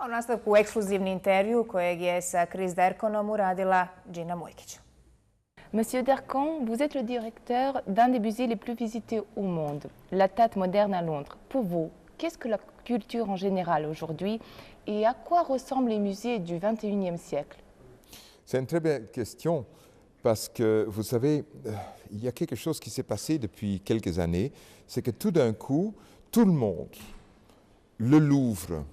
A u nastavku ekskluzivni intervju kojeg je sa Chris Derconom uradila Gina Mujkić. Monsieur Dercon, vous êtes le directeur d'un des musées les plus visités au monde, la Tate moderne à Londres. Pour vous, qu'est-ce que la culture en général aujourd'hui et à quoi ressemblent les musées du XXIe siècle? C'est une très belle question parce que, vous savez, il y a quelque chose qui s'est passé depuis quelques années, c'est que tout d'un coup, tout le monde, le Louvre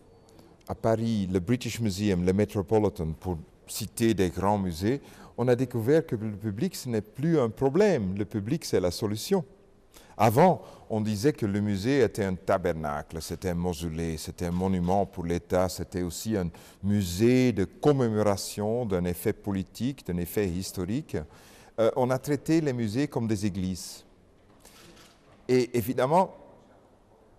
à Paris, le British Museum, le Metropolitan, pour citer des grands musées, on a découvert que le public, ce n'est plus un problème, le public, c'est la solution. Avant, on disait que le musée était un tabernacle, c'était un mausolée, c'était un monument pour l'État, c'était aussi un musée de commémoration d'un effet politique, d'un effet historique. On a traité les musées comme des églises. Et évidemment,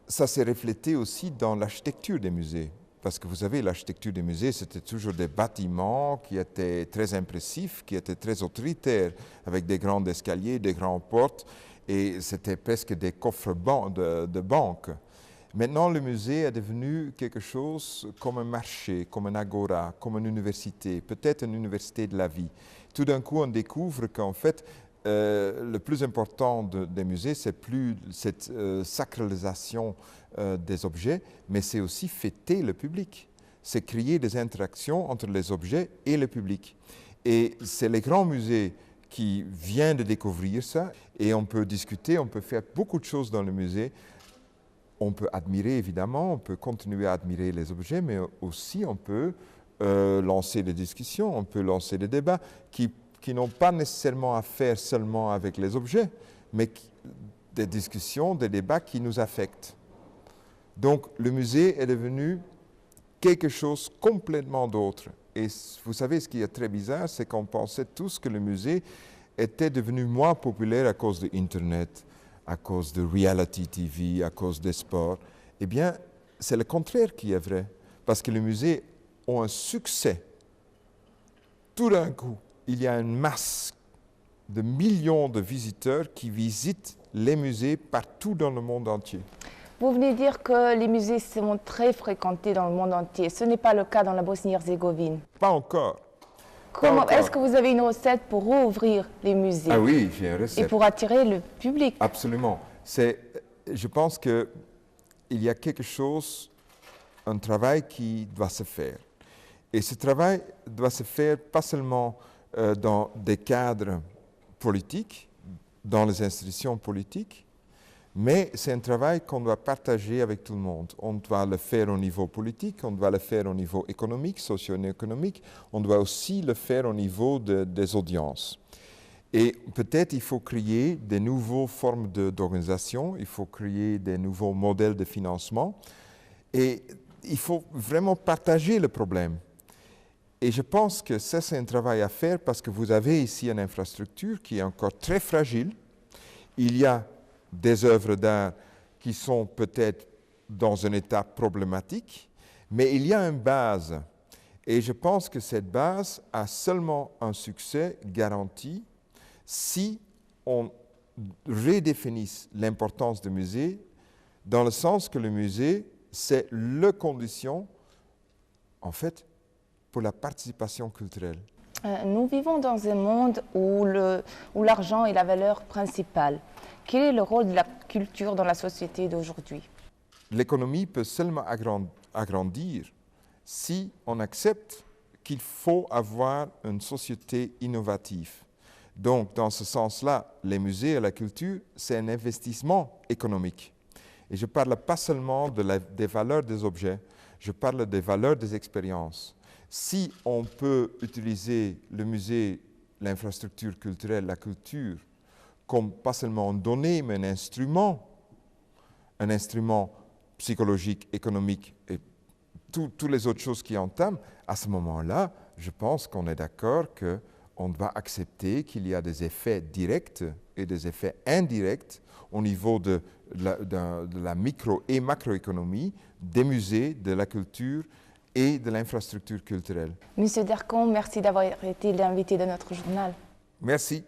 ça s'est reflété aussi dans l'architecture des musées. Parce que vous savez, l'architecture des musées, c'était toujours des bâtiments qui étaient très impressifs, qui étaient très autoritaires, avec des grands escaliers, des grandes portes, et c'était presque des coffres de banque. Maintenant, le musée est devenu quelque chose comme un marché, comme un agora, comme une université, peut-être une université de la vie. Tout d'un coup, on découvre qu'en fait, le plus important des musées, c'est plus cette sacralisation des objets, mais c'est aussi fêter le public. C'est créer des interactions entre les objets et le public. Et c'est les grands musées qui viennent de découvrir ça, et on peut discuter, on peut faire beaucoup de choses dans le musée. On peut admirer, évidemment, on peut continuer à admirer les objets, mais aussi on peut lancer des discussions, on peut lancer des débats qui n'ont pas nécessairement à faire seulement avec les objets, mais des discussions, des débats qui nous affectent. Donc le musée est devenu quelque chose complètement d'autre. Et vous savez, ce qui est très bizarre, c'est qu'on pensait tous que le musée était devenu moins populaire à cause de Internet, à cause de reality TV, à cause des sports. Eh bien, c'est le contraire qui est vrai, parce que les musées ont un succès. Tout d'un coup, il y a une masse de millions de visiteurs qui visitent les musées partout dans le monde entier. Vous venez de dire que les musées sont très fréquentés dans le monde entier. Ce n'est pas le cas dans la Bosnie-Herzégovine. Pas encore. Comment est-ce que vous avez une recette pour rouvrir les musées? Ah oui, j'ai une recette. Et pour attirer le public? Absolument. Je pense qu'il y a quelque chose, un travail qui doit se faire. Et ce travail doit se faire pas seulement dans des cadres politiques, dans les institutions politiques, mais c'est un travail qu'on doit partager avec tout le monde. On doit le faire au niveau politique, on doit le faire au niveau économique, socio-économique, on doit aussi le faire au niveau des audiences. Et peut-être il faut créer des nouvelles formes d'organisation, il faut créer des nouveaux modèles de financement, et il faut vraiment partager le problème. Et je pense que ça, c'est un travail à faire parce que vous avez ici une infrastructure qui est encore très fragile. Il y a des œuvres d'art qui sont peut-être dans un état problématique, mais il y a une base. Et je pense que cette base a seulement un succès garanti si on redéfinit l'importance du musée dans le sens que le musée, c'est la condition, en fait, pour la participation culturelle. Nous vivons dans un monde où l'argent est la valeur principale. Quel est le rôle de la culture dans la société d'aujourd'hui? L'économie peut seulement agrandir si on accepte qu'il faut avoir une société innovative. Donc, dans ce sens-là, les musées et la culture, c'est un investissement économique. Et je ne parle pas seulement des valeurs des objets, je parle des valeurs des expériences. Si on peut utiliser le musée, l'infrastructure culturelle, la culture, comme pas seulement une donnée, mais un instrument psychologique, économique et toutes les autres choses qui entament, à ce moment-là, je pense qu'on est d'accord qu'on doit accepter qu'il y a des effets directs et des effets indirects au niveau de la micro- et macroéconomie, des musées, de la culture et de l'infrastructure culturelle. Monsieur Dercon, merci d'avoir été l'invité de notre journal. Merci.